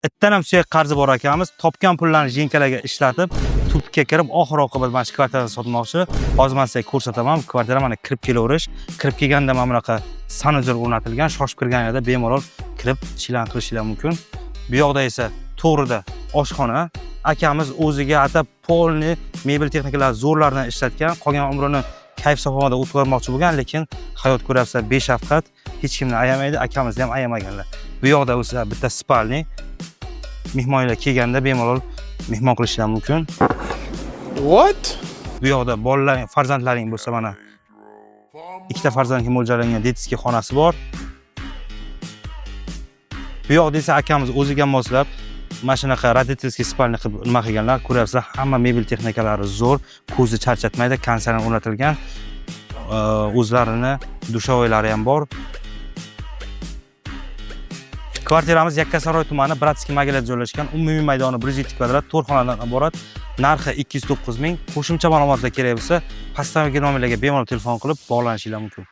Itdan ham suyak qarzi bor akamiz. Topgan pullarni jinkalarga ishlatib, tubga kirib, oxir-oqibat mana shu kvartirani sotmoqchi. Hozir men sizga ko'rsataman. Kvartira mana kirib kelaverish. Kirib kelganda mana bunaqa sanuzor o'rnatilgan. Shoshib kirganingizda bemalol kirib chilan qilishingiz mumkin. Bu yoqda esa to'g'rida oshxona. Akamiz o'ziga atab polni mebel texnikalar zo'rlardan ishlatgan. Qolgan umrini kayf safomada o'tkazmoqchi bo'lgan, lekin hayot ko'ryapsizlar, beshafqat, hech kimni ayamaydi. Akamizni ham ayamaganlar. Bu yoqda o'sa bitta spalni. Mehmonlar kelganda bemalol mehmon qilishingiz mumkin. What? Bu yoqda bolalaring, farzandlaring bo'lsa mana ikkita farzandga mo'ljallangan detskiy xonasi bor. Bu yoqda esa akamiz o'ziga moslab mana shunaqa rodительskiy spalni qilib nima qilganlar. Ko'ryapsizlar, hamma mebel texnikalari zo'r, ko'zni charchatmaydi, konsern o'rnatilgan. O'zlarini dushovoylari ham bor. Kvartiramiz Yakkasaroy tumani, Bratskiy magilada joylashgan. Umumiy maydoni 107 kvadrat, 4 xonadan iborat. Narxi 209 ming. Qo'shimcha ma'lumotlar kerak bo'lsa, pastdagi nomerlarga bemalol telefon qilib bog'lanishingiz mumkin.